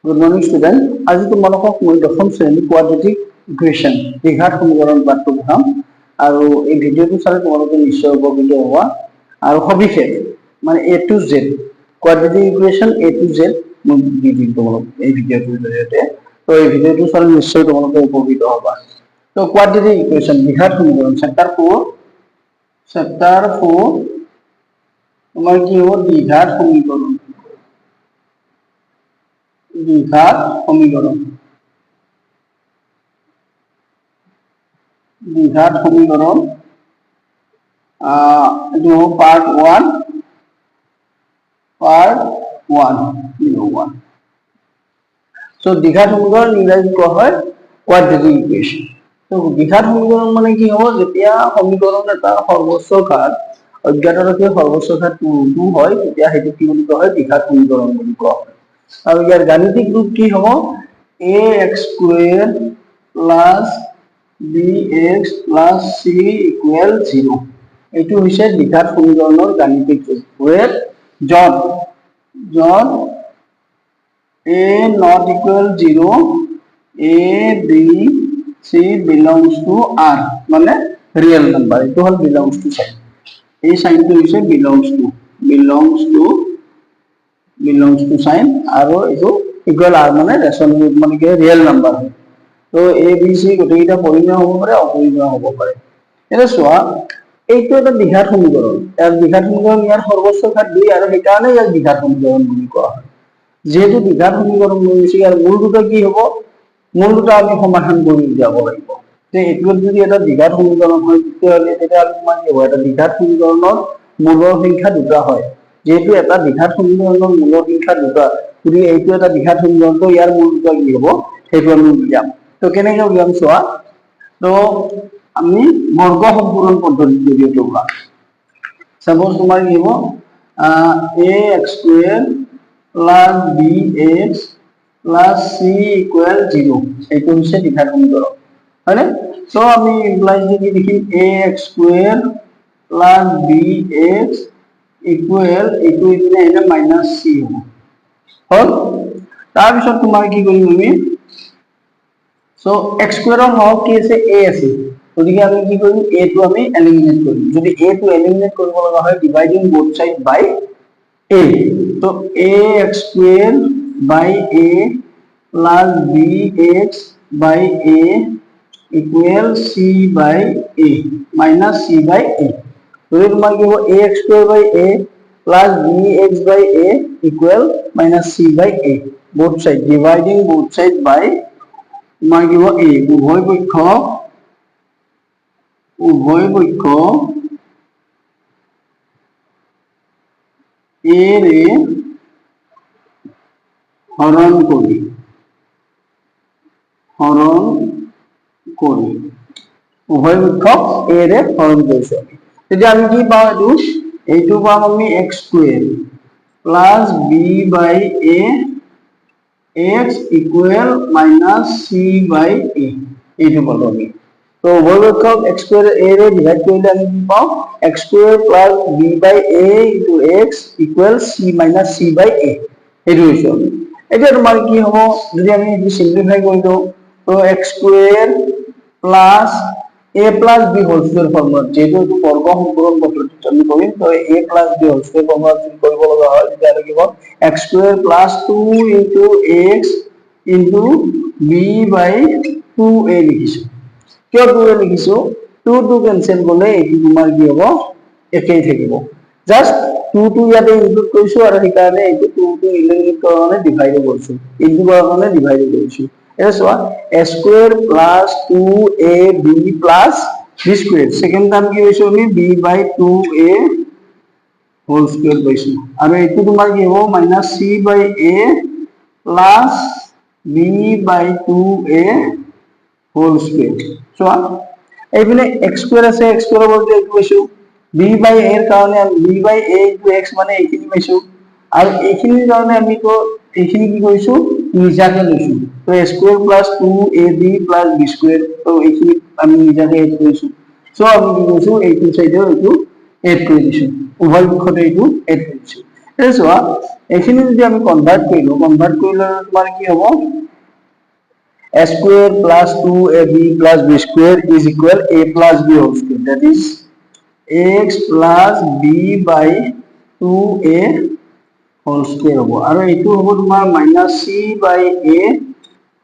Good morning, student. আজি তোমালোকক মই দশম শ্ৰেণী কোৱাড্ৰেটিক ইকুৱেশ্যন দ্বিঘাত সমীকৰণ পাঠটো পঢ়াম আৰু এই ভিডিঅ'টো চালে তোমালোকে নিশ্চয় উপকৃত হ'বা আৰু সবিশেষ মানে A to Z quadratic equation A to Z মই দি দিম তোমালোক এই ভিডিঅ'টোৰ জৰিয়তে। তো এই ভিডিঅ'টো চালে নিশ্চয় তোমালোকে উপকৃত হ'বা। তো কোৱাড্ৰেটিক ইকুৱেশ্যন দ্বিঘাত সমীকৰণ চেপ্টাৰ 4 তোমাৰ কি হ'ব দ্বিঘাত সমীকৰণ দ্বিঘাত সমীকৰণ जो पार्ट 1 सो द्विघात সমীকৰণ ইংৰাজীত কোৱা হয় কোৱাড্ৰেটিক ইকুৱেশ্যন। তো দ্বিঘাত সমীকৰণ মানে কি হ'ব যেতিয়া সমীকৰণ এটা সৰ্বোচ্চ ঘাত অজ্ঞাতলৈকে সৰ্বোচ্চ ঘাত 2 হয় তেতিয়া সেইটো কি বুলি কোৱা হয় দ্বিঘাত সমীকৰণ বুলি কোৱা হয়। আৰু ইয়াৰ গাণিতিক ৰূপ কি হ'ব ax square plus bx plus c equal 0 এইটো হৈছে দ্বিঘাত সমীকৰণৰ গাণিতিক ৰূপ where যত a not equal 0 a b c belongs to r মানে রিয়েল নাম্বার এইটো হল belongs to সাইন এই সাইনটো হৈছে belongs to সাইন আৰু এইটো ইকুয়াল r মানে ৰেশনেল মানে কি ৰিয়েল নাম্বাৰ হয়। তো a b c গোটেইটা পৰিমেয় হ'ব পাৰে অপৰিমেয় হ'ব পাৰে। এটা চোৱা এইটো এটা দ্বিঘাত সমীকৰণ ইয়াৰ দ্বিঘাত সমীকৰণ ইয়াৰ সৰ্বোচ্চ ঘাত 2 আৰু সেইকাৰণে ইয়াক দ্বিঘাত সমীকৰণ বুলি কোৱা হয়। যেহেতু দ্বিঘাত সমীকৰণ লৈছে ইয়াৰ মূল দুটা কি হ'ব মূল দুটা আমি সমাধান কৰি যাব লাগিব। যে এইটো যদি এটা দ্বিঘাত সমীকৰণ হয় তেতিয়াহ'লে তোমাৰ কি হ'ব এটা দ্বিঘাত সমীকৰণৰ মূলৰ সংখ্যা দুটা হয়। যেহেতু এটা দ্বিঘাত সমীকৰণৰ মূলৰ সংখ্যা দুটা যদি এইটো এটা দ্বিঘাত সমীকৰণ তো ইয়াৰ মূল দুটা কি হ'ব সেইটো আমি উলিয়াম। তো কেনেকৈ উলিয়াম চোৱা তো আমি বৰ্গ সম্পূৰণ পদ্ধতিৰ জৰিয়তে উলিয়াম। সাপোজ তোমাৰ কি হ'ব ax square plus bx plus c equal 0 এইটো হৈছে দ্বিঘাত সমীকৰণ হয়নে। সো আমি ইমপ্লাইজ কি লিখিম ax square plus bx equal এইটো ইপিনে এটা মাইনাস c হ'ব হল। তাৰ পিছত তোমাৰ কি কৰিম আমি সো x স্কয়াৰৰ হক কি আছে a আছে গতিকে আমি কি কৰিম a টো আমি এলিমিনেট কৰিম। যদি a টো এলিমিনেট কৰিব লগা হয় dividing both side by a তো ax square by a plus bx by a equal c by a minus c by a। তো তোমাৰ কি হ'ব ax square by a plus bx by a equal minus c by a both side dividing both side by তোমাৰ কি হ'ব a উভয় পক্ষ a ৰে হৰণ কৰি উভয় পক্ষ a ৰে হৰণ কৰিছে তেতিয়া আমি কি পাওঁ এইটো পাম আমি x square plus b by a x equal minus c by a এইটো পালো আমি। তো উভয় পক্ষক x স্কয়ার a ৰে ডিভাইড কৰিলে আমি কি পাওঁ x square plus b by a into x equal c minus c by a এইটো হৈছে আমি। এতিয়া তোমাৰ কি হ'ব যদি আমি এইটো সিম্পলিফাই কৰি দিওঁ তো x square plus a plus b whole square formula যেহেতু এইটো বৰ্গ সম্পূৰণ পদ্ধতিত আমি কৰিম তো a plus b whole square formula কৰিব লগা হয় তেতিয়া কি হ'ব x square plus 2 into x into b by 2a লিখিছো। কিয় 2a লিখিছো 2 কেনসেল গলে এইটো তোমাৰ কি হ'ব একেই থাকিব জাস্ট 2 ইয়াতে ইনক্লুড কৰিছো আৰু সেইকাৰণে এইটো 2 ইলিমিনেট কৰাৰ কাৰণে ডিভাইড কৰিছো ইনটু কৰাৰ কাৰণে ডিভাইড কৰিছো। এটা চোৱা a square plus 2ab plus b square second term কি হৈছে আমি b by 2a whole square পাইছো আৰু এইটো তোমাৰ কি হ'ব minus c by a plus b by 2a whole square. চোৱা এইপিনে x স্কয়াৰ আছে x স্কয়াৰৰ বদলে এইটো পাইছো b বাই a এৰ কাৰণে b by a into x মানে এইখিনি পাইছো আৰু এইখিনিৰ কাৰণে আমি তো এইখিনি কি কৰিছো নিজাকে লৈছো তো a square plus 2ab plus b square তো এইখিনি আমি নিজাকে এড কৰিছো। সো আমি কি কৰিছো এইটো সাইডে এইটো এড কৰি দিছো উভয় পক্ষতে এইটো এড কৰিছো। এটা চোৱা এইখিনি যদি আমি কনভাৰ্ট কৰিলো তোমাৰ কি হ'ব a square plus 2ab plus b square is equal a plus b whole square, that is x plus b by 2a whole square হ'ব আৰু এইটো হ'ব তোমাৰ minus c by a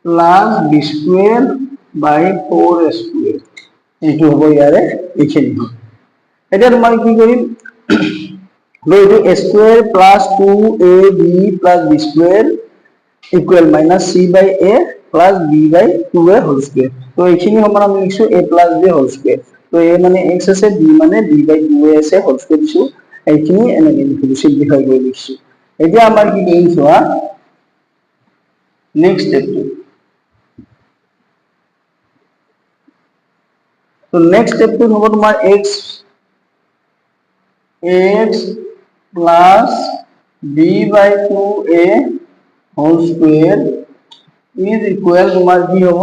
plus b square by 4a square, এইটো হ'ব ইয়াৰে এইখিনি। এতিয়া তোমাৰ কি কৰিম এইটো a square plus 2ab plus b square equal minus c by a plus b by 2a whole square, তো এইখিনি সমান আমি লিখছো a plus b whole square, তো a মানে x আছে, b মানে b by 2a আছে whole square দিছো, এইখিনি এনেকৈ লিখিছো, সিম্পলিফাই কৰি লিখিছো। এতিয়া আমাৰ কি কৰিম চোৱা নেক্সট স্টেপটো। তো নেক্সট স্টেপটো হ'ব তোমাৰ x plus b by 2a whole square is equal তোমাৰ কি হ'ব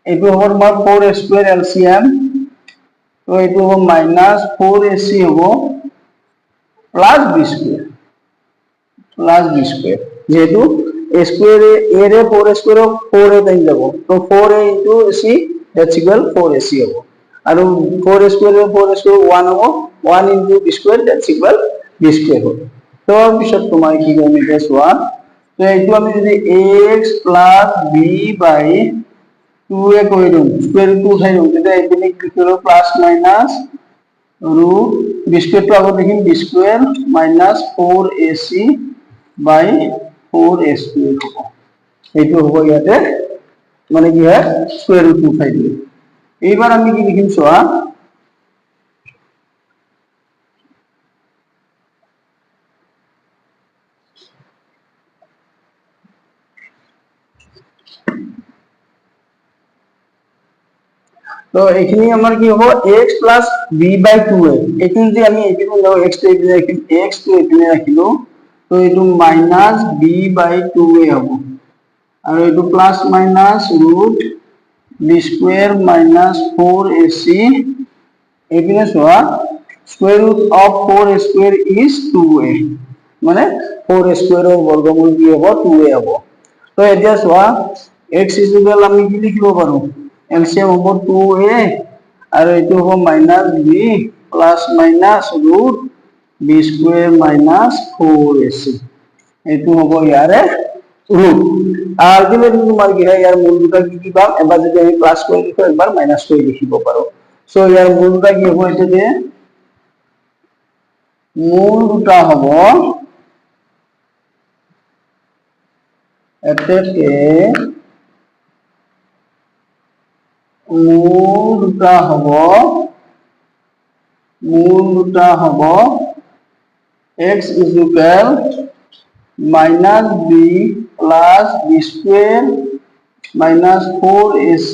এইটো হ'ব তোমাৰ 4a square LCM, তো এইটো হ'ব minus 4ac হ'ব plus b square যেহেতু a square a रे 4a square 4a টাইম যাব, তো 4a into ac that's equal 4ac হ'ব আৰু 4a square 1 হ'ব 1 into b square that's equal b square হ'ব। তো পিছত তোমাৰ কি কৰিম এতিয়া চোৱা, তো এইটো আমি যদি x plus b by 2a কৰি দিওঁ স্কয়াৰ ৰুট উঠাই দিওঁ তেতিয়া এইপিনে কি কৰিব plus minus root b square to আগত লিখিম b square minus 4ac by 4a square হ'ব, এইটো হ'ব ইয়াতে মানে কি হয় স্কয়ার ৰুট উঠাই দিলে। এইবাৰ আমি কি লিখিম চোৱা তো এইখিনি আমাৰ কি হ'ব x plus b by 2a, এইটো যদি আমি এইটো লও x to এইটো ৰাখিম x to এইটো ৰাখিলো, তো এইটো minus b by 2a হ'ব আৰু এইটো plus minus root b square minus 4ac, এইপিনে চোৱা square root of 4a square is 2a, মানে 4a square ৰ বৰ্গমূল কি হ'ব 2a হ'ব। তো এতিয়া চোৱা x ইকুৱেল আমি কি লিখিব পাৰো LCM হ'ব 2a আৰু এইটো হ'ব minus b plus minus root b square minus 4ac, এইটো হ'ব ইয়াৰে root। আলটিমেটলি তোমাৰ কি হয় ইয়াৰ মূল দুটা কি পাম, এবাৰ যদি আমি প্লাস কৰি লিখো একবাৰ মাইনাস কৰি লিখিব পাৰো। সো ইয়াৰ মূল দুটা কি হ'ব এটা যে মূল দুটা হ'ব এতেকে মূল দুটা হ'ব x is equal minus b plus b square minus 4ac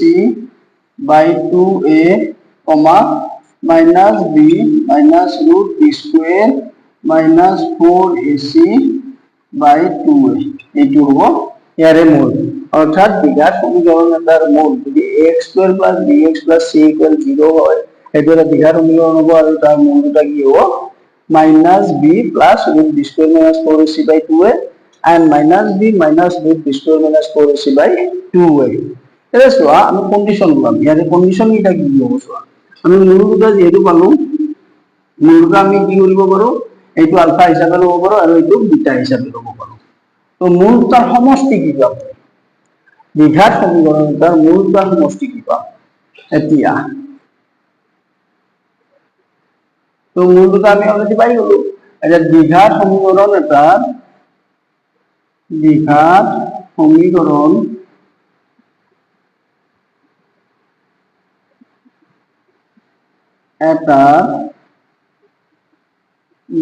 by 2a comma minus b minus root b square minus 4ac by 2a, এইটো হ'ব ইয়াৰে মূল, অৰ্থাৎ দ্বিঘাত সমীকৰণ এটাৰ মূল যদি x square plus bx plus c equal 0 হয় এইটো এটা দ্বিঘাত সমীকৰণ হ'ব আৰু তাৰ মূল দুটা কি হ'ব minus b plus root b square minus 4ac by 2a and minus b minus root b square minus 4ac by 2a। এটা চোৱা আমি কন্ডিশন পাম, ইয়াৰে কন্ডিশন কিটা কি হ'ব চোৱা, আমি মূল দুটা যেহেতু পালো মূল দুটা আমি কি কৰিব পাৰো এইটো আলফা হিচাপে ল'ব পাৰো আৰু এইটো বিটা হিচাপে ল'ব পাৰো। তো মূল দুটাৰ সমষ্টি কি পাম, দ্বিঘাত সমীকৰণ এটাৰ মূল দুটাৰ সমষ্টি কি পাম এতিয়া, তো মূল দুটা আমি অলরেডি পাই গলো। এটা দ্বিঘাত সমীকরণ এটার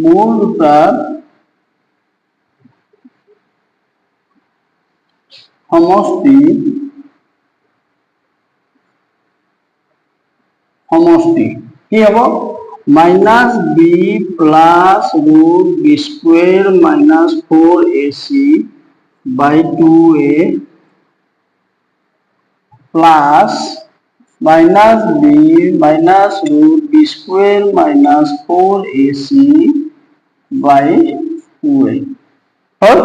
মূল দুটার সমষ্টি কি হব minus b plus root b square minus 4ac by 2a plus minus b minus root b square minus 4ac by 2a হল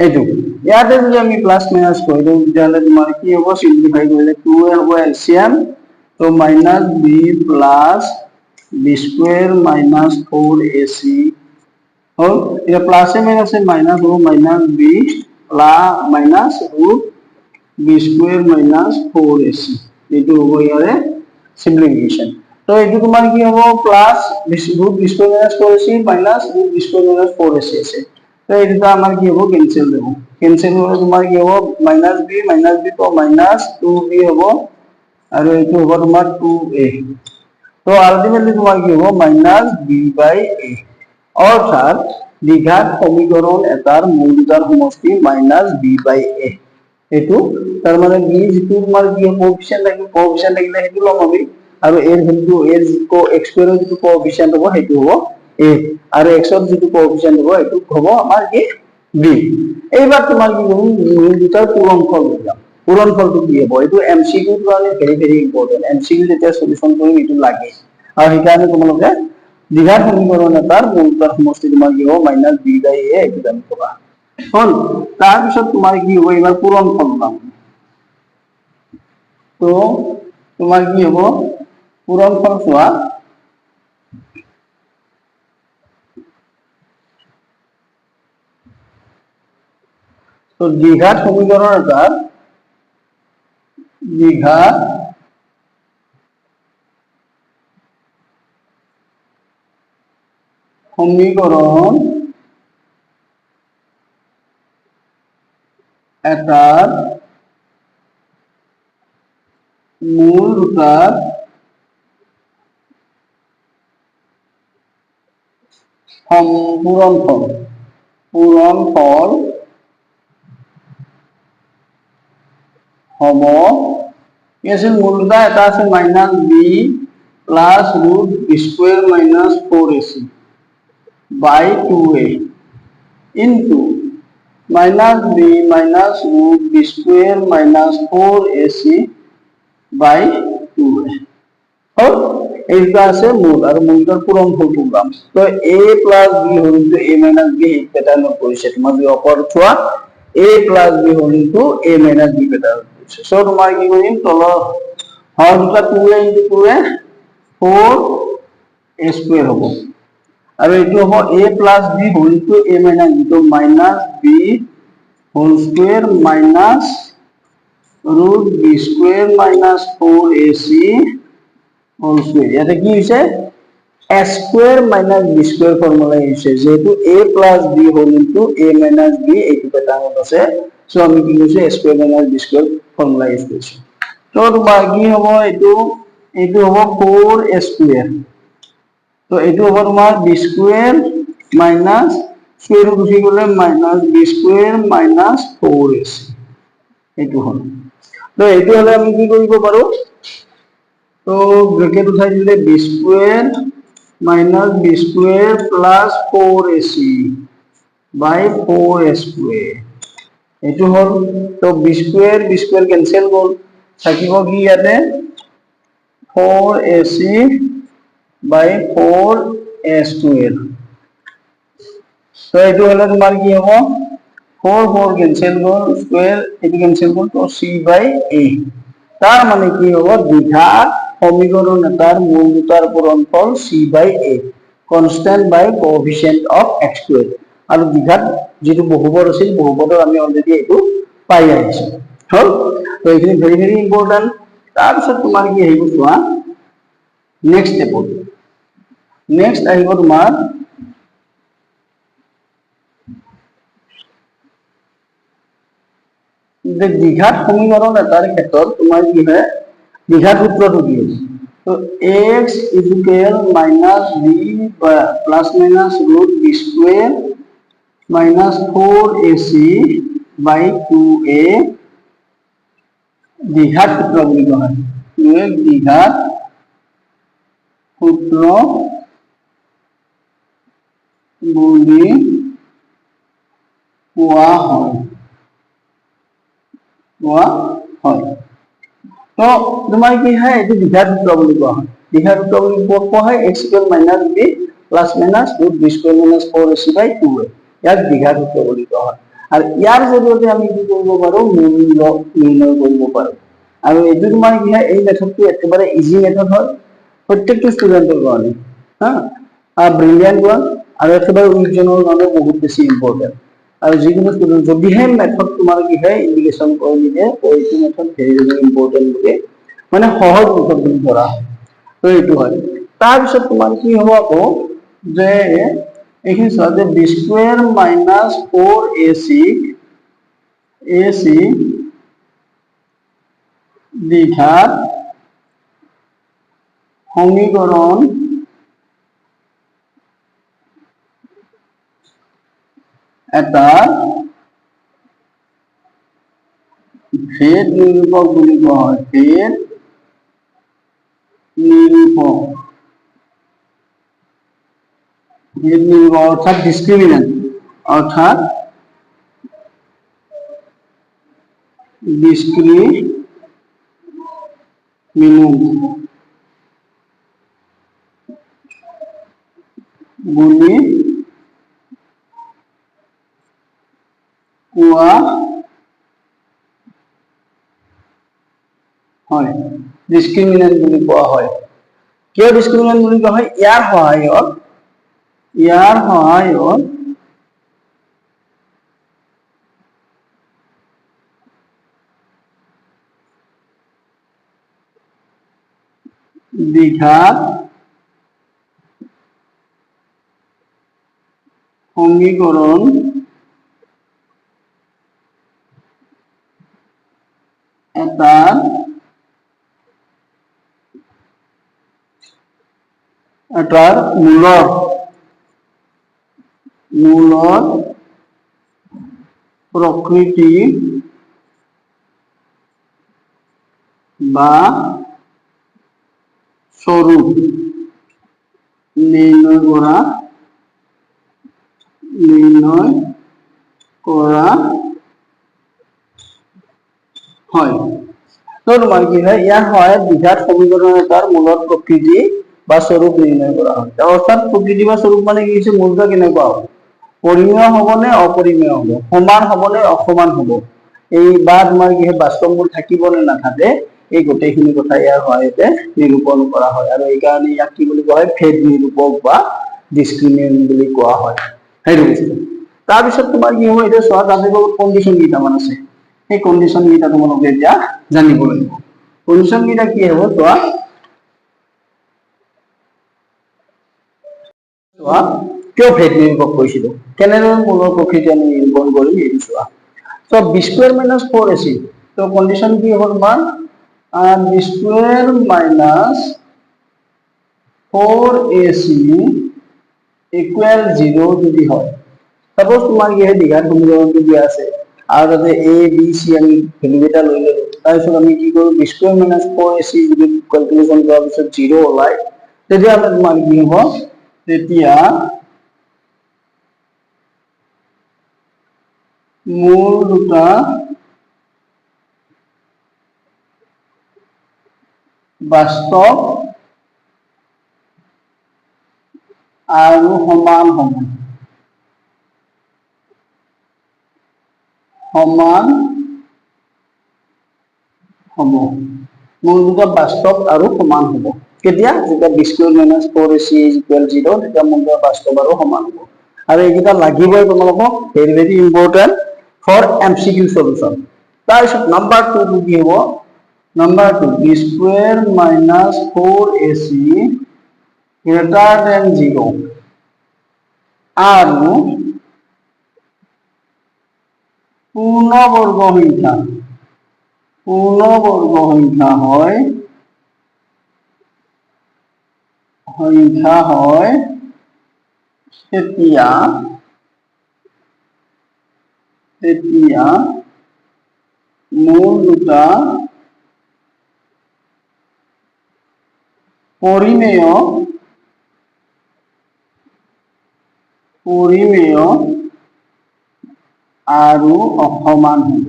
এইটো ইয়াতে যদি আমি প্লাস মাইনাস কৰি দিওঁ তেতিয়াহ'লে তোমাৰ কি হ'ব সিম্পলিফাই কৰিলে 2a হ'ব এলসিএম তো minus b plus b square minus 4ac হল এটা প্লাসে মাইনাসে মাইনাস হ'ব minus b plus minus root b square minus 4ac এইটো হ'ব ইয়াৰে সিম্পলিফিকেশন তো এইটো তোমাৰ কি হ'ব plus root b square minus 4ac minus root b square minus 4ac আছে তো এটা আমাৰ কি হ'ব ক্যান্সেল হ'ব ক্যান্সেল হ'লে তোমাৰ কি হ'ব মাইনাস b তো মাইনাস 2b হ'ব আৰু এইটো হ'ব তোমাৰ 2a তো আলটিমেটলি তোমাৰ কি হ'ব মাইনাস b/a অৰ্থাৎ দ্বিঘাত সমীকৰণ এটাৰ মূল দুটাৰ সমষ্টি মাইনাস b/a এইটো তাৰ মানে b যিটো তোমাৰ কি কোএফিচিয়েন্ট থাকিলে সেইটো লম আমি আৰু এৰ ভ্যালু এৰ x স্কয়াৰৰ যিটো কোএফিচিয়েন্ট হ'ব সেইটো হ'ব a আৰু x ৰ যিটো কোএফিচিয়েন্ট হ'ব সেইটো হ'ব আমাৰ কি b এইবাৰ তোমাৰ কি কৰিম মূল দুটাৰ পূৰণফল উলিয়াম পূৰণফলটো কি হ'ব এইটো এমসিকিউ ৰ কাৰণে ভেৰি ইম্পৰ্টেন্ট এমসিকিউ যেতিয়া সলিউশন কৰিম এইটো লাগে আৰু সেইকাৰণে তোমালোকে দ্বিঘাত সমীকৰণ এটাৰ মূল দুটাৰ সমষ্টি তোমাৰ কি হ'ব মাইনাস b/a এইটো জানি থবা হল তাৰ পিছত তোমাৰ কি হ'ব এবাৰ পূৰণফল পাম তো তোমাৰ কি হ'ব পূৰণফল চোৱা তো দ্বিঘাত সমীকৰণ এটাৰ দ্বিঘাত সমীকৰণ এটাৰ মূল দুটাৰ পূৰণফল হ'ব কি আছিল মূল দুটা এটা আছে minus b plus root b square minus 4ac by 2a into minus b minus root b square minus 4ac by 2a और এইটা আছে মূল আৰু মূলটাৰ পূৰণফল পাম তো a plus b হ'ল ইনটু a minus b প্যাটাৰ্ণত কৰিছে তোমাৰ যদি অপৰ চোৱা a plus b হ'ল ইনটু a minus b প্যাটাৰ্ণত কৰিছে সো তোমাৰ কি কৰিম তলৰ হৰ দুটা 2a into 2a 4a square হ'ব আৰু এইটো হ'ব a plus b whole to a minus b তো minus b whole square minus root b square minus 4ac whole square ইয়াতে কি হৈছে a square minus b square formula হৈছে যেহেতু a plus b whole into a minus b এইটো প্যাটাৰ্ণত আছে so আমি কি কৈছো a square minus b square formula use কৰিছো তো তোমাৰ কি হ'ব এইটো হ'ব 4a square তো এইটো হ'ব তোমাৰ b square minus square root উঠি গলে minus b square minus 4ac এইটো হ'ল তো এইটো হলে আমি কি কৰিব পাৰো তো ব্র্যাকেট উঠাই দিলে b square minus b square plus 4ac বাই 4a স্কয়ার এইটো হ'ল তো b স্কয়ার ক্যান্সেল গল থাকিব কি ইয়াতে 4ac by 4a square so এইটো হলে তোমাৰ কি হ'ব 4 ক্যান্সেল গল স্কয়াৰ এটি ক্যান্সেল গল তো c by a তাৰ মানে কি হ'ব দ্বিঘাত সমীকৰণ এটাৰ মূল দুটাৰ পূৰণফল c by a constant by coefficient of x square আৰু দ্বিঘাত যেটো বহুপদ আছিল বহুপদৰ আমি অলৰেডি এইটো পাই আহিছো হল তো এইখিনি ভেৰি ইম্পৰ্টেন্ট তাৰ পিছত তোমাৰ কি আহিব চোৱা নেক্সট স্টেপত নেক্সট আহিব তোমাৰ যে দ্বিঘাত সমীকৰণ এটাৰ ক্ষেত্ৰত তোমাৰ কি হয় দ্বিঘাত সূত্ৰটো কি আছে তো x minus b plus minus root b square minus 4ac by 2a দ্বিঘাত সূত্ৰ বুলি কোৱা হয় দ্বিঘাত সূত্ৰ বুলি কোৱা হয় তো তোমাৰ কি হয় এটো দ্বিঘাত সূত্ৰ বুলি কোৱা হয় দ্বিঘাত সূত্ৰ বুলি কোৱা হয় x minus b plus minus root b square minus 4ac by 2a ইয়াক দ্বিঘাত সূত্ৰ বুলি কোৱা হয় আৰু ইয়াৰ জৰিয়তে আমি কি কৰিব পাৰো মূল্য নিৰ্ণয় কৰিব পাৰো আৰু এইটো তোমাৰ কি হয় এই মেথডটো একেবাৰে ইজি মেথড হয় প্ৰত্যেকটো ষ্টুডেন্টৰ কাৰণে হা ব্ৰিলিয়ান্ট ওয়ান আৰু একেবাৰে উইকজনৰ কাৰণে বহুত বেছি ইম্পৰ্টেন্ট আৰু যিকোনো ষ্টুডেন্ট যদিহে মেথড তোমাৰ কি হয় ইণ্ডিকেশ্যন কৰি দিয়ে এইটো মেথড ভেৰি ভেৰি ইম্পৰ্টেন্ট বুলি মানে সহজ মেথড বুলি ধৰা হয় তো এইটো হয় তাৰপিছত তোমাৰ কি হ'ব আকৌ যে এইখিনি চোৱা যে বি স্কুৱেৰ মাইনাছ 4ac দ্বিঘাত সমীকৰণ এটাৰ ভেদ নিৰূপক বুলি কোৱা হয় ভেদ নিৰূপক অৰ্থাৎ ডিসক্ৰিমিনেন্ট অৰ্থাৎ ডিসক্ৰিমিনেন্ট বুলি কোৱা হয় ডিসক্ৰিমিনেন্ট বুলি কোৱা হয় কিয় ডিসক্ৰিমিনেন্ট বুলি কোৱা হয় ইয়াৰ সহায়ত দ্বিঘাত সমীকৰণ এটাৰ মূলৰ প্ৰকৃতি বা স্বৰূপ নিৰ্ণয় কৰা হয় তো তোমাৰ কি হয় ইয়াৰ সহায়ত দ্বিঘাত সমীকৰণ এটাৰ মূলৰ প্ৰকৃতি বা স্বৰূপ নিৰ্ণয় কৰা হয় অৰ্থাৎ প্ৰকৃতি বা স্বৰূপ মানে কি হৈছে মূলটা কেনেকুৱা হ'ব পৰিমেয় হ'ব নে অপৰিমেয় হ'ব সমান হ'ব নে অসমান হ'ব এই বা তোমাৰ কি হয় বাস্তৱবোৰ থাকিব নে নাথাকে এই গোটেইখিনি কথা ইয়াৰ সহায়তে নিৰূপণ কৰা হয় আৰু এই কাৰণে ইয়াক কি বুলি কোৱা হয় ভেদ নিৰূপক বা ডিসক্ৰিমিনেন্ট বুলি কোৱা হয় সেইটো বস্তু তাৰপিছত তোমাৰ কি হ'ব এতিয়া চোৱা তাতে কণ্ডিশ্যন কেইটামান আছে এই কণ্ডিশ্যন কেইটা তোমালোকে এতিয়া জানিব লাগিব কণ্ডিশ্যন কেইটা কি হ'ব চোৱা কিয় ভেদ নিৰূপক কৈছিলো কেনেদৰে মূলৰ প্ৰকৃতি আমি নিৰূপণ কৰিম এইটো চোৱা So b square minus 4ac. So condition কি হ'ব তোমাৰ b square minus 4ac equal 0 যদি হয় suppose তোমাৰ কি হয় দ্বিঘাত সমীকৰণটো দিয়া আছে আৰু তাতে a b c আমি ভ্যালু এটা লৈ ললো তাৰপিছত আমি কি কৰো b square minus 4ac যদি ক্যালকুলেশন কৰাৰ পিছত 0 ওলায় তেতিয়া আমাৰ তোমাৰ কি হ'ব তেতিয়া মূল দুটা বাস্তৱ আৰু সমান হ'ব মূল দুটা বাস্তৱ আৰু সমান হ'ব কেতিয়া যেতিয়া b square minus 4ac is equal 0 তেতিয়া মূল দুটা বাস্তৱ আৰু সমান হ'ব আৰু এইকেইটা লাগিবই তোমালোকক very very important for MCQ solution তাৰপিছত নাম্বাৰ 2 টো কি হ'ব number 2 b square minus 4ac greater than 0 আৰু পূৰ্ণবৰ্গ সংখ্যা হয় তেতিয়া মূল দুটা পৰিমেয় আৰু অসমান হ'ব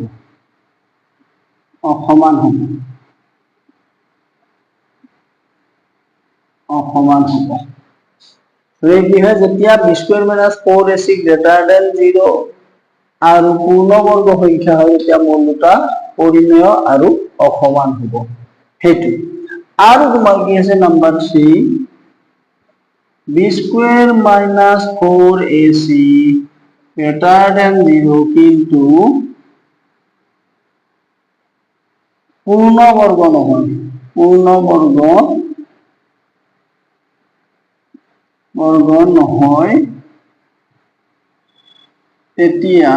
কি হয় যেতিয়া b square minus 4ac greater than 0 আৰু পূৰ্ণবৰ্গ সংখ্যা হয় তেতিয়া মূল দুটা পৰিমেয় আৰু অসমান হ'ব হেতু আৰু তোমাৰ কি আছে number 3 b square minus 4ac greater than 0 কিন্তু পূৰ্ণবৰ্গ নহয় তেতিয়া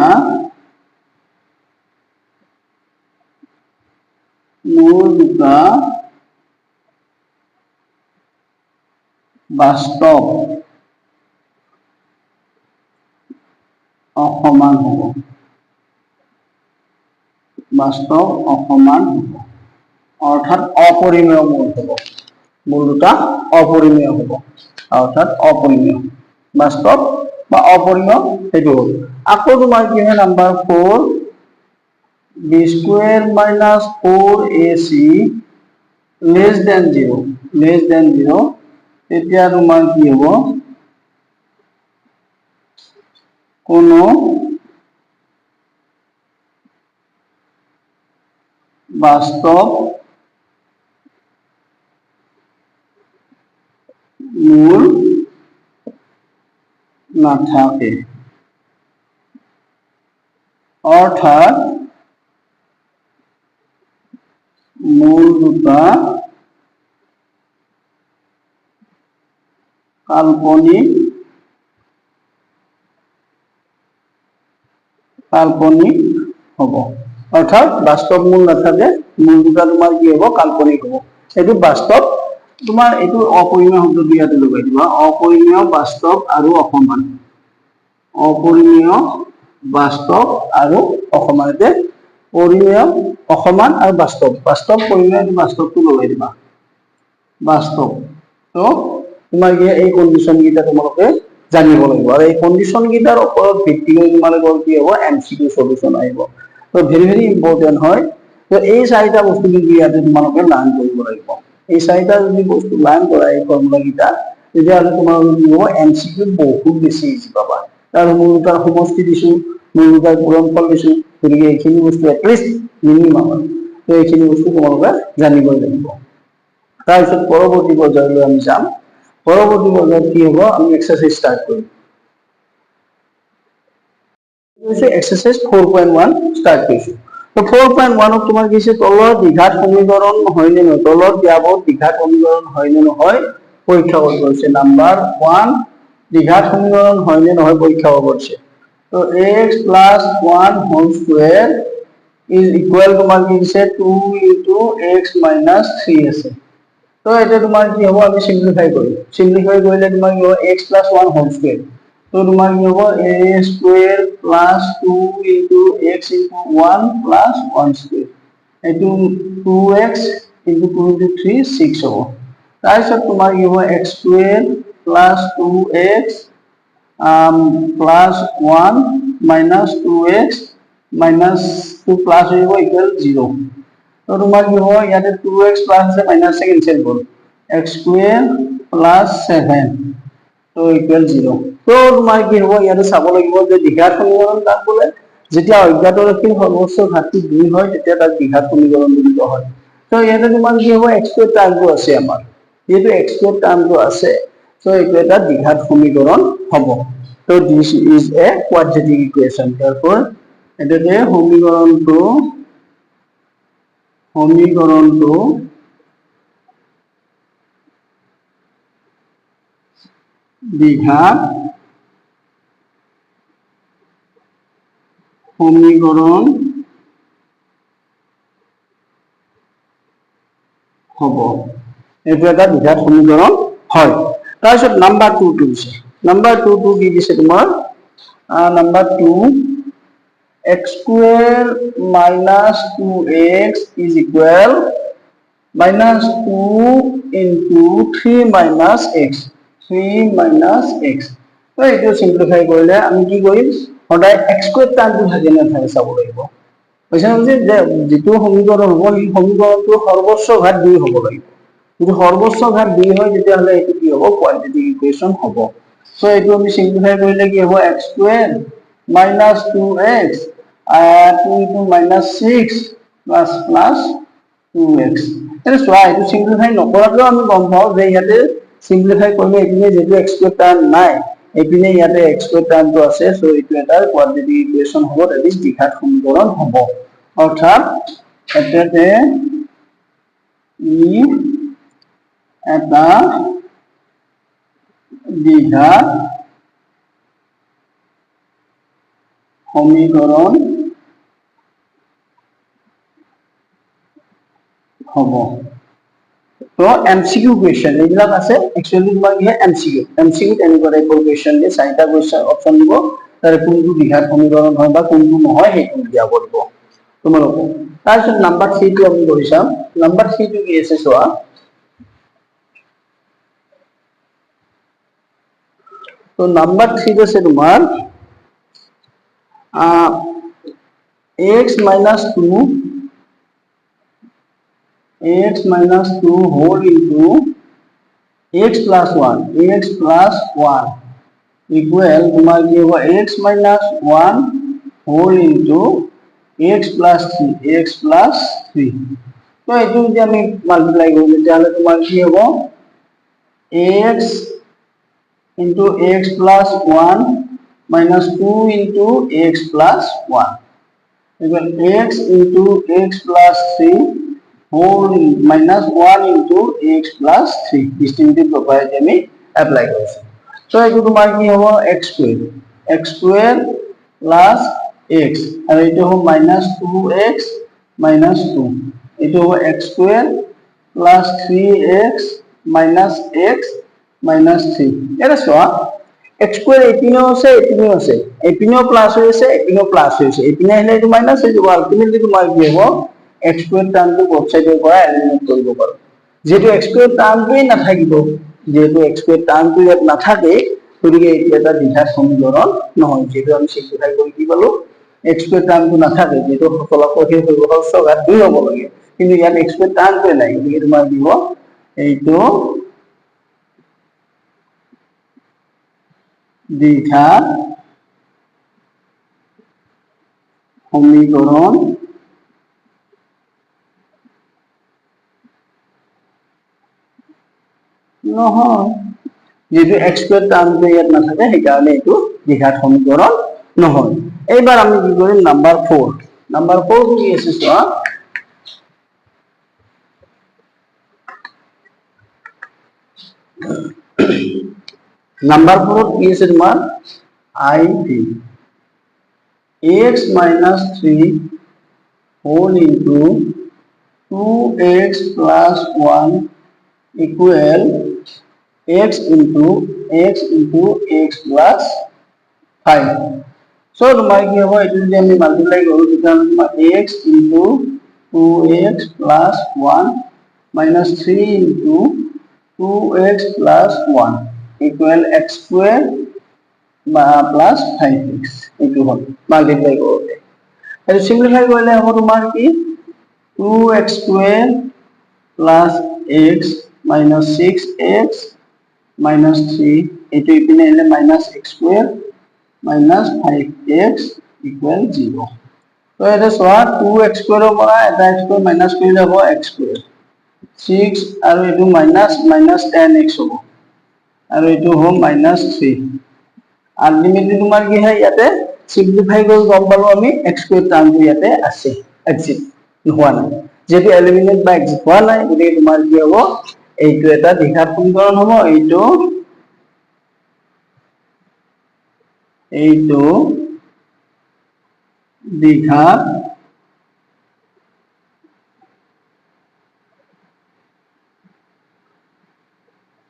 মূল দুটা বাস্তৱ অসমান হ'ব অৰ্থাৎ অপৰিমেয় মূল হ'ব মূল দুটা অপৰিমেয় হ'ব অৰ্থাৎ অপৰিমেয় বাস্তৱ বা অপৰিমেয় সেইটো হ'ল আকৌ তোমাৰ কি হয় number 4 b square minus 4ac less than 0 তেতিয়া তোমাৰ কি হ'ব কোনো বাস্তৱ মূল নাথাকে অৰ্থাৎ মূল দুটা কাল্পনিক হ'ব অৰ্থাৎ বাস্তৱ মূল নাথাকে মূল দুটা তোমাৰ কি হ'ব কাল্পনিক হ'ব এইটো বাস্তৱ তোমাৰ এইটো অপৰিমেয় শব্দ দিয়াতে লগাই দিবা অপৰিমেয় বাস্তৱ আৰু অসমান অপৰিমেয় বাস্তৱ আৰু অসমানতে পৰিমেয় অসমান আৰু বাস্তৱ পৰিমেয় বাস্তৱটো লগাই দিবা বাস্তৱ তো তোমাৰ কি এই কন্ডিশন কেইটা তোমালোকে জানিব লাগিব আৰু এই কন্ডিশন কেইটাৰ ওপৰত ভিত্তি কৰি তোমালোকৰ কি হ'ব এমসিকিউ সলিউশন আহিব তো ভেৰি ইম্পৰ্টেন্ট হয় তো এই চাৰিটা বস্তু কি ইয়াতে তোমালোকে লাৰ্ন কৰিব লাগিব এই চাৰিটা যদি বস্তু লাৰ্ন কৰা এই ফৰ্মুলা কেইটা তেতিয়াহ'লে তোমালোকে কি হ'ব এমসিকিউ বহুত বেছি ইজি পাবা তাৰ মূল দুটাৰ সমষ্টি দিছো মূল দুটাৰ গুণনফল দিছো গতিকে এইখিনি বস্তু এটলিষ্ট মিনিমাম তো এইখিনি বস্তু তোমালোকে জানিবই লাগিব তাৰপিছত পৰৱৰ্তী পৰ্যায়লৈ আমি যাম পৰৱৰ্তী পৰ্যায়ত কি হ'ব আমি এক্সাৰসাইজ ষ্টাৰ্ট কৰিম এক্সাৰসাইজ 4.1 ষ্টাৰ্ট কৰিছো তো 4.1 ত তোমাৰ কিছে তলৰ দ্বিঘাত সমীকৰণ হয় নে নহয় তলৰ দিয়াবোৰ দ্বিঘাত সমীকৰণ হয় নে নহয় পৰীক্ষা কৰিব আছে নাম্বাৰ 1 দ্বিঘাত সমীকৰণ হয় নে নহয় পৰীক্ষা কৰিব আছে তো x + 1 whole square is equal তোমার কি দিছে 2 * x - 3 আছে তো এটা তোমার কি হবে আমি সিম্পলিফাই করলে তোমার কি হবে x + 1 হোল স্কয়ার তো তোমার কি হবে a² + 2 * x * 1 + 1 স্কয়ার এটো 2x * 2 * 3 6 হবে তারপর তোমার কি হবে x² + 2x plus 1 minus 2x minus 2 plus हो equal 0 तो तुम्हारा क्या होगा यहाँ पे 2x plus से minus से cancel करो x square plus 7 तो equal 0 तो तुम्हारा क्या होगा यहाँ पे सब लोग इधर जो दिखात समीकरण तार बोले जितना अज्ञात रखी सर्वोच्च घाटी 2 হয় তেতিয়া তার দিঘাত সমীকরণ বুলি কোৱা হয় তো ইয়াতে তোমাৰ কি হ'ব x স্কয়াৰ টাৰ্মটো আছে আমাৰ যেটো x স্কয়ার টার্মটো আছে so এইটো এটা দ্বিঘাত সমীকরণ হ'ব so this is a quadratic equation therefore এটাতে সমীকরণটো দ্বিঘাত সমীকরণ হ'ব এইটো এটা দ্বিঘাত সমীকরণ হয় তাৰপিছত নাম্বাৰ 2 টো দিছে নাম্বাৰ 2 টো কি দিছে তোমাৰ number 2 x² - 2x is equal -2 into 3 minus x তো এইটো সিম্পলিফাই কৰিলে আমি কি কৰিম সদায় x² টাৰ্মটো থাকে না থাকে চাব লাগিব বুজিছা যে যেটো সমীকৰণ হ'ব এই সমীকৰণটো সৰ্বোচ্চ ঘাত 2 হ'ব লাগিব যদি সৰ্বোচ্চ ঘাত 2 হয় তেতিয়া হলে এটো কি হ'ব কোয়াড্ৰেটিক ইকুয়েশন হ'ব সো এইটো আমি সিম্পলিফাই কৰিলে কি হ'ব x square minus 2x 2 into minus 6 plus 2x এটা চোৱা এইটো সিম্পলিফাই নকৰাটো আমি গম পাওঁ যে ইয়াতে সিম্পলিফাই কৰিলে এপিনে যেটো x স্কয়াৰ টাৰ্ম নাই এপিনে ইয়াতে x স্কয়াৰ টাৰ্মটো আছে সো এইটো এটা কোয়াড্ৰেটিক ইকুৱেচন হ'ব দ্যাট ইজ দ্বিঘাত সমীকৰণ হ'ব অৰ্থাৎ এটাতে ই এটা দ্বিঘাত সমীকরণ হব তো এমসিকিউ কোয়েশ্চন এইবিলাক আছে একচুয়ালি তোমাক ইহে এমসিকিউ এনেকুৱা টাইপৰ কোয়েশ্চন দিয়ে চাৰিটা কোয়েশ্চন অপচন দিব তাৰে কোনটো দ্বিঘাত সমীকৰণ হয় বা কোনটো নহয় সেইটো দিয়া কৰিব তোমালোকক তাৰপিছত নাম্বাৰ 3 টো আমি কৰি চাম নাম্বাৰ 3 টো কি আছে চোৱা তো নাম্বাৰ 3 আছে তোমাৰ x minus 2 whole into x plus 1 equal তোমার কি হবে x minus 1 whole into x plus 3 তো এইটো যদি আমি মাল্টিপ্লাই করি তাহলে তোমার কি হবে x into x plus 1 minus 2 into x plus 1 equal x into x plus 3 whole minus 1 into x plus 3 distributive property আমি apply কৰিছো so এইটো তোমাৰ কি হ'ব x square plus x আৰু এইটো হ'ব minus 2x minus 2 এইটো হ'ব x square plus 3x minus x minus 3 এটা চোৱা x square এপিনেও আছে এপিনেও প্লাস হৈছে এপিনেও প্লাস হৈছে এপিনে আহিলে এইটো মাইনাস হৈ যাব আলটিমেটলি তোমাৰ কি হ'ব x square টাৰ্মটো both সাইডৰ পৰা এলিমিনেট কৰিব পাৰো যেটো x square টাৰ্মটোই নাথাকিব যেটো x square টাৰ্মটো ইয়াত নাথাকে গতিকে এইটো এটা দ্বিঘাত সমীকৰণ নহয় যেটো আমি সিম্পলিফাই কৰি কি পালো x square টাৰ্মটো নাথাকে যেটো ফলাফল হে হৈ গ'ল সগাত 2 হ'ব লাগে কিন্তু ইয়াত x square টাৰ্মটোই নাই গতিকে তোমাৰ কি হ'ব এইটো দ্বিঘাত সমীকৰণ নহয় যেটো x স্কয়াৰ টাৰ্মটো ইয়াত নাথাকে সেই কাৰণে এইটো দ্বিঘাত সমীকৰণ নহয় এইবাৰ আমি কি কৰিম নাম্বাৰ 4 কি আছে চোৱা নাম্বাৰ 4 কি আছে তোমাৰ iv x minus 3 whole into 2x plus 1 equal x into x plus 5 so তোমাৰ কি হ'ব এটো যদি আমি মাল্টিপ্লাই কৰো তেতিয়াহ'লে তোমাৰ x into 2x plus 1 minus 3 into 2x plus 1 equal x square plus 5x এইটো হ'ল মাল্টিপ্লাই কৰোতে আৰু সিম্পলিফাই কৰিলে হ'ব তোমাৰ কি 2x square plus x minus 6x minus 3 এইটো ইপিনে আহিলে minus x square minus 5x equal 0 তো এটা চোৱা 2x square ৰ পৰা এটা x square minus কৰিলে হ'ব x square 6 আৰু এইটো minus 10x হ'ব আৰু এইটো হ'ব minus 3 আলটিমেটলি তোমাৰ কি হয় ইয়াতে সিম্পলিফাই কৰি গম পালো আমি x স্কয়াৰ টাৰ্মটো ইয়াতে আছে এক্সিট হোৱা নাই যেটো এলিমিনেট বা এক্সিট হোৱা নাই গতিকে তোমাৰ কি হ'ব এইটো এটা দ্বিঘাত সমীকৰণ হ'ব এইটো দ্বিঘাত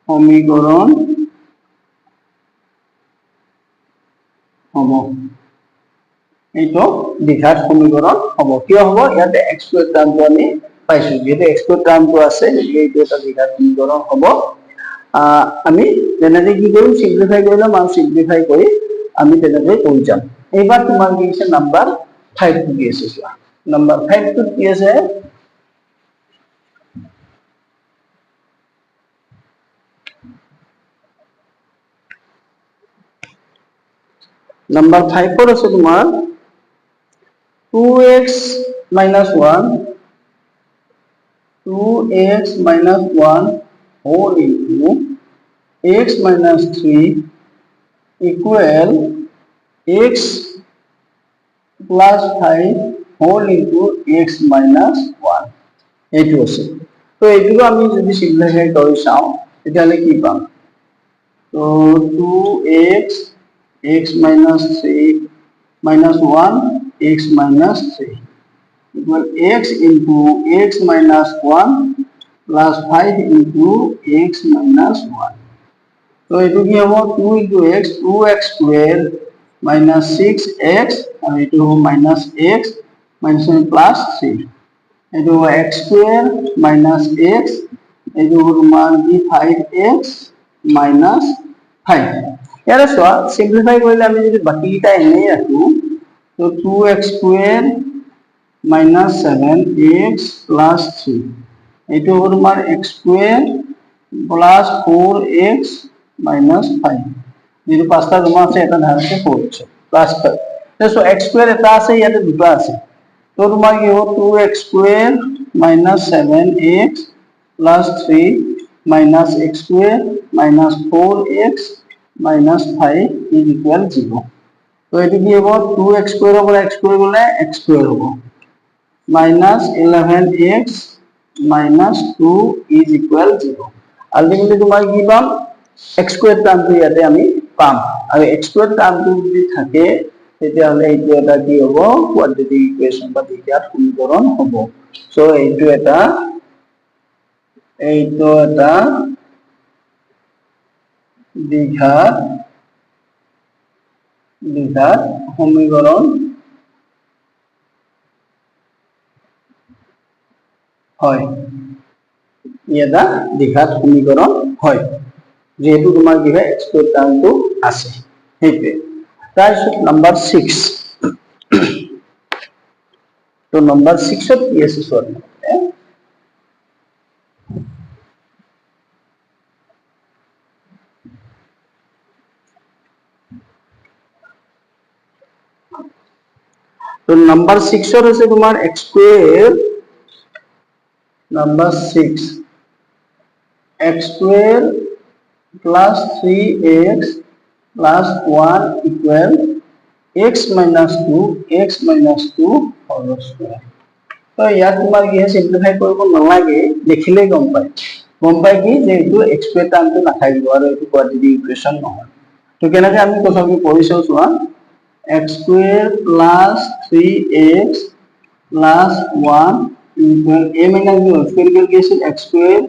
সমীকৰণ হ'ব এইটো দ্বিঘাত সমীকৰণ হ'ব কিয় হ'ব ইয়াতে x স্কয়ার টার্মটো আমি পাইছো যেটো x স্কয়ার টার্মটো আছে এইটো এটা দ্বিঘাত সমীকৰণ হ'ব আমি তেনেকৈ কি কৰিম সিম্পলিফাই কৰিলাম আৰু সিম্পলিফাই কৰি আমি তেনেকৈ কৰি যাম এইবাৰ তোমাৰ কি আছে নাম্বাৰ 5 টো কি আছে চোৱা নাম্বাৰ 5 টো কি আছে নাম্বার 5 আছে তোমার 2x minus 1 2x minus 1 whole into x minus 3 equal x plus 5 whole into x minus 1 এইটো আছে তো এইটো আমি যদি সিম্পলিফাই কৰি চাও তেতিয়ালে কি পাম তো 2x x minus 3 minus 1 x minus 3 equal x into x minus 1 plus 5 into x minus 1 तो এইটো কি হ'ব 2 into x 2x square minus 6x and it will minus x minus plus 3 it will x square minus x it will be 5x minus 5 यार सो simplify কৰিলে আমি যদি বাকিটা এনেই ৰাখো তো 2x square minus 7x plus 3 it will be x square plus 4x minus 5 যেটো পাঁচটা জমা আছে এটা ধাৰ আছে 4 আছে প্লাস 5 সো x স্কয়াৰ এটা আছে ইয়াতে দুটো আছে তো তোমাৰ কি হ'ব 2x square minus 7x plus 3 minus x square minus 4x minus 5 is equal 0 তো এটো কি হ'ব 2x square over x square গলে x square হ'ব minus 11x minus 2 is equal 0 ultimately তোমাৰ কি পাম x square টাৰ্মটো ইয়াতে আমি পাম আৰু x square টাৰ্মটো যদি থাকে তেতিয়াহলে এইটো এটা কি হ'ব কোয়াড্ৰেটিক ইকুয়েশন বা দ্বিঘাত সমীকৰণ হ'ব সো এইটো এটা দ্বিঘাত সমীকরণ হয় এটা দ্বিঘাত সমীকরণ হয় যেহেতু তোমার কি হয় x স্কয়ার টার্মটো আছে সেইটোৱে তাৰপিছত নাম্বাৰ 6 তো নাম্বাৰ 6 ত কি আছে সৰি तो नंबर 6 और আছে তোমার x square number 6 x square plus 3x plus 1 equal x minus 2 whole square তো ইয়াত তোমাৰ কি সিম্পলিফাই কৰিব নালাগে দেখিলে গম পাই কি যে এইটো x square টাৰ্মটো নাথাকিব আৰু এইটো কোয়াড্ৰেটিক ইকুয়েশন নহয় তো কেনেকৈ আমি কথাটো কৰিছো চোৱা x square plus 3x plus 1 equal a minus b whole square equal x square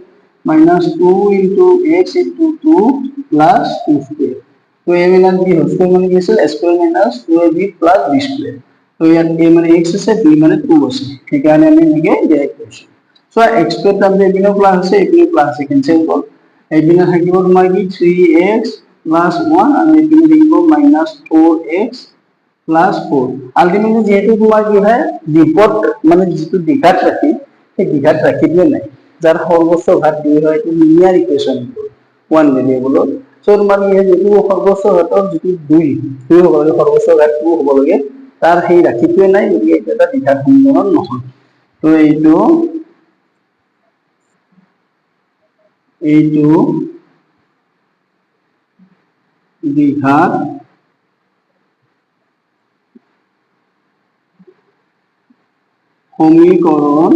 minus 2 into x into 2 plus 2 square तो a minus b whole square মানে কি আছিল a square minus 2ab plus b square तो ইয়াত a মানে x আছে b মানে 2 আছে সেইকাৰণে আমি লিখে ডাইৰেক্ট কৰিছো সো x square টাৰ্ম যে বিনো প্লাস আছে এইপিনে প্লাস আছে কেনসেল হ'ল এইপিনে থাকিব তোমাৰ কি 3x plus 1 আৰু এইপিনে থাকিব minus 4x plus 4 আলটিমেটলি যেহেতু তোমাৰ কি হয় ডিপট মানে যেটো দ্বিঘাত ৰাখি সেই দ্বিঘাত ৰাখি দিয়া নাই যাৰ সৰ্বোচ্চ ঘাত 2 হয় এটো লিনিয়াৰ ইকুয়েশন ওয়ান ভেৰিয়েবলত সো তোমাৰ কি হয় যেটো সৰ্বোচ্চ ঘাতৰ যেটো 2 হ'ব লাগে সৰ্বোচ্চ ঘাত 2 হ'ব লাগে তাৰ সেই ৰাখিটোৱে নাই গতিকে এটা দ্বিঘাত সমীকৰণ নহয় তো এইটো দ্বিঘাত সমীকৰণ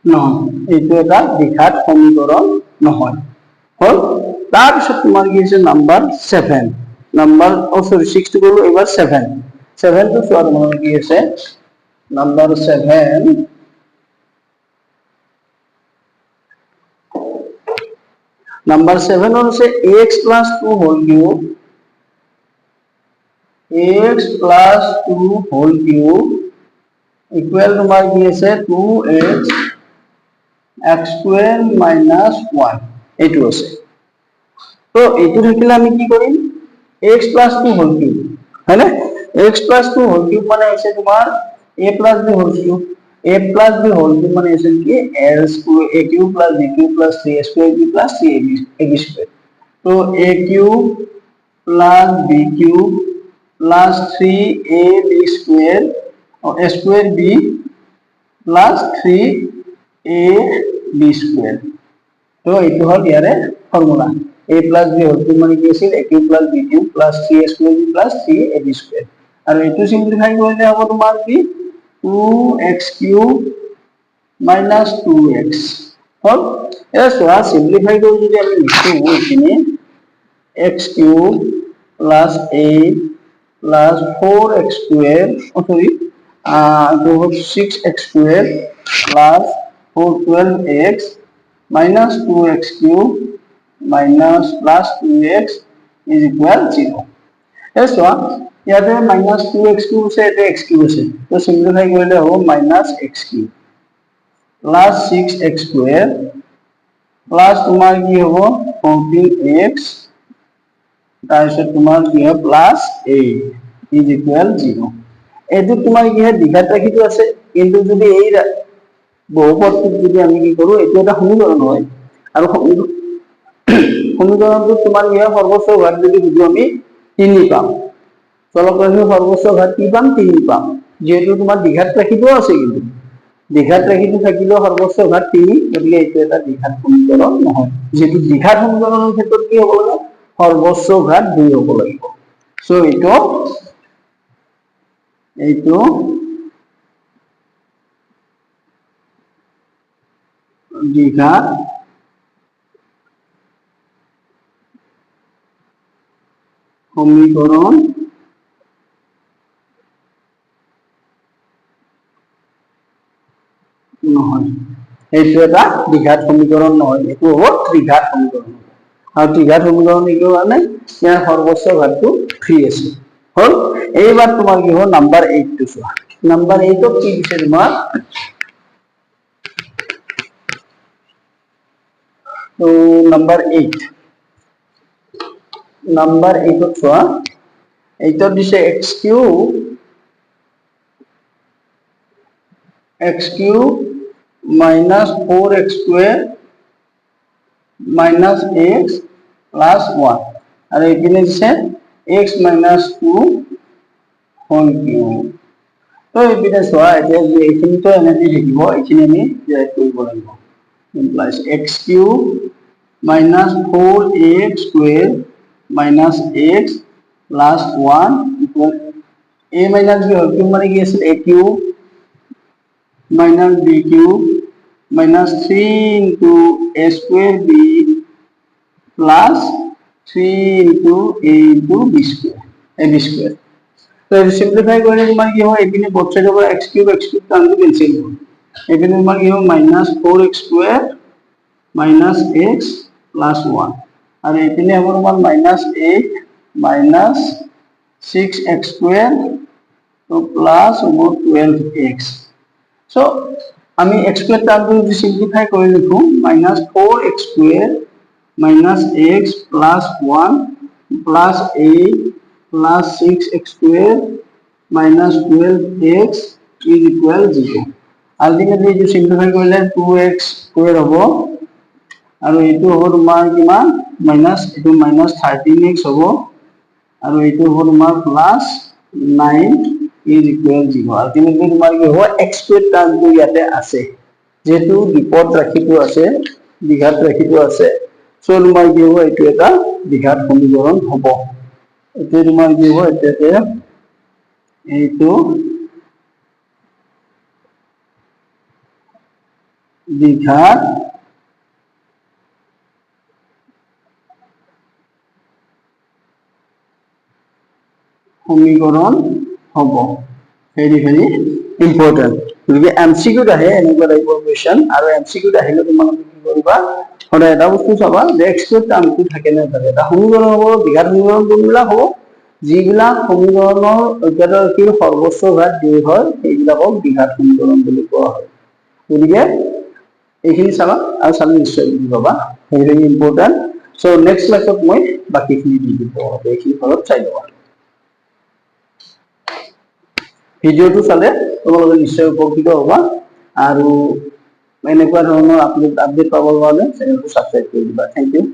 নহয় এইটো এটা দ্বিঘাত সমীকৰণ নহয় হল তাৰপিছত তোমাৰ কি আছে নাম্বাৰ 7 নাম্বাৰ সৰি 6 টো গলো এবাৰ 7 টো চোৱাৰ মানে কি আছে নাম্বার 7 নাম্বার 7 আছে x plus 2 whole cube x plus 2 whole cube equal তোমাৰ কি আছে 2x x square minus 1 এইটো আছে তো এইটো থাকিলে আমি কি কৰিম x plus 2 whole cube হয় না x plus 2 whole cube মানে হৈছে তোমাৰ a plus b whole cube a plus b whole cube মানে আছে কি a square a cube plus b cube plus 3a square b plus 3ab square তো a cube plus b cube plus 3ab square or a square b plus 3ab square তো এইটো হল ইয়াৰে formula a plus b whole cube মানে কি আছিল a cube plus b cube plus 3a square b plus 3ab square আৰু এইটো simplify কৰিলে হ'ব তোমাৰ কি 2x cube minus 2x হল এটা সোয়া সিম্পলিফাই কৰি যদি আমি লিখো এখানে x cube plus 8 plus 4x square sorry तो 6x square plus 412x minus 2x cube minus plus 2x is equal 0 ऐसा ইয়াতে minus 2x cube से এটা x cube আছে তো সিম্পলিফাই কৰিলে হ'ব minus x cube plus 6x square plus তোমাৰ কি হ'ব 14x তাৰপিছত তোমাৰ কি হ'ব plus 8 is equal 0 এইটো তোমাৰ কি হয় দ্বিঘাত ৰাখিটো আছে কিন্তু যদি এই বহুপদটো যদি আমি কি কৰো এইটো এটা সমীকৰণ হয় আৰু সমীকৰণটো তোমাৰ কি হয় সৰ্বোচ্চ ঘাত যদি বুঝো আমি 3 পাম চলকৰাশিৰ সৰ্বোচ্চ ঘাত কি পাম 3 পাম যেহেতু তোমাৰ দ্বিঘাত ৰাখিটো আছে কিন্তু দ্বিঘাত ৰাখিটো থাকিলে সৰ্বোচ্চ ঘাত 3 গতিকে এইটো এটা দ্বিঘাত সমীকৰণ নহয় যেহেতু দ্বিঘাত সমীকৰণৰ ক্ষেত্ৰত কি হ'ব লাগে সৰ্বোচ্চ ঘাত 2 হ'ব লাগিব সো এইটো দ্বিঘাত সমীকৰণ নহয় এইটো এটা দ্বিঘাত সমীকৰণ নহয় এইটো হ'ব ত্ৰিঘাত সমীকৰণ আৰু ত্ৰিঘাত সমীকৰণ এইটো মানে ইয়াৰ সৰ্বোচ্চ ঘাতটো 3 আছে হল এইবাৰ তোমাৰ কি হ'ব নাম্বাৰ 8 টো চোৱা নাম্বাৰ 8 ত কি দিছে তোমাৰ তো নাম্বাৰ 8 নাম্বাৰ 8 ত চোৱা এইটো দিছে x cube minus 4x square minus x plus 1 আৰু এইপিনে দিছে x minus 2 whole cube তো এইপিনে চোৱা এতিয়া যে এইখিনি তো এনেকৈ থাকিব এইখিনি আমি ডিৰাইভ কৰিব লাগিব implies x cube minus 4x square minus x plus 1 equal a minus b whole cube মানে কি আছিল a cube minus b cube minus 3 into a square b plus 3 into a into b square ab square तो simplify करने के बाद ये हो एपिने both side पर x cube term cancel हो एपिने बाद ये हो minus 4x square minus x plus 1 और एपिने हमारे पास minus 8 minus 6x square तो plus 12x so আমি x square টার্মটো যদি সিম্পলিফাই কৰি লিখো minus 4x square minus x plus 1 plus 8 plus 6x square minus 12x is equal 0 ultimately जो simplify কৰিলে 2x square হ'ব আৰু এইটো হ'ব তোমাৰ কিমান minus এইটো minus 13x হ'ব আৰু এইটো হ'ব তোমাৰ plus 9 is equal 0 ultimately তোমাৰ কি হ'ব x square টাৰ্মটো ইয়াতে আছে যেহেতু বিপদ ৰাখিটো আছে দ্বিঘাত ৰাখিটো আছে সো তোমাৰ কি হ'ব এইটো এটা দ্বিঘাত সমীকৰণ হ'ব এইটো তোমাৰ কি হ'ব এতে এইটো দ্বিঘাত সমীকৰণ হ'ব ভেৰি ভেৰি ইম্পৰ্টেন্ট যদি এমসিকিউ আহে এনেকুৱা টাইপৰ কোৱেশ্চন আৰু এমসিকিউ আহিলে তোমালোকে কি কৰিবা সদায় এটা বস্তু চাবা যে এক্সপেক্ট টাৰ্মটো থাকে নে থাকে এটা সমীকৰণ হ'ব দ্বিঘাত সমীকৰণ কোনবিলাক হ'ব যিবিলাক সমীকৰণৰ ঐক্যতাৰ সৰ্বোচ্চ ঘাত 2 হয় সেইবিলাকক দ্বিঘাত সমীকৰণ বুলি কোৱা হয় গতিকে এইখিনি চাবা আৰু চালে নিশ্চয় বুজি পাবা ভেৰি ইম্পৰ্টেন্ট সো নেক্সট ক্লাছত মই বাকিখিনি দি দিব এইখিনি ঘৰত চাই ল'বা ভিডিওটো চালে তোমালোকে নিশ্চয় উপকৃত হ'বা আৰু এনেকুৱা ধৰণৰ আপডেট পাবৰ কাৰণে চেনেলটো ছাবস্ক্ৰাইব কৰি দিবা। Thank U.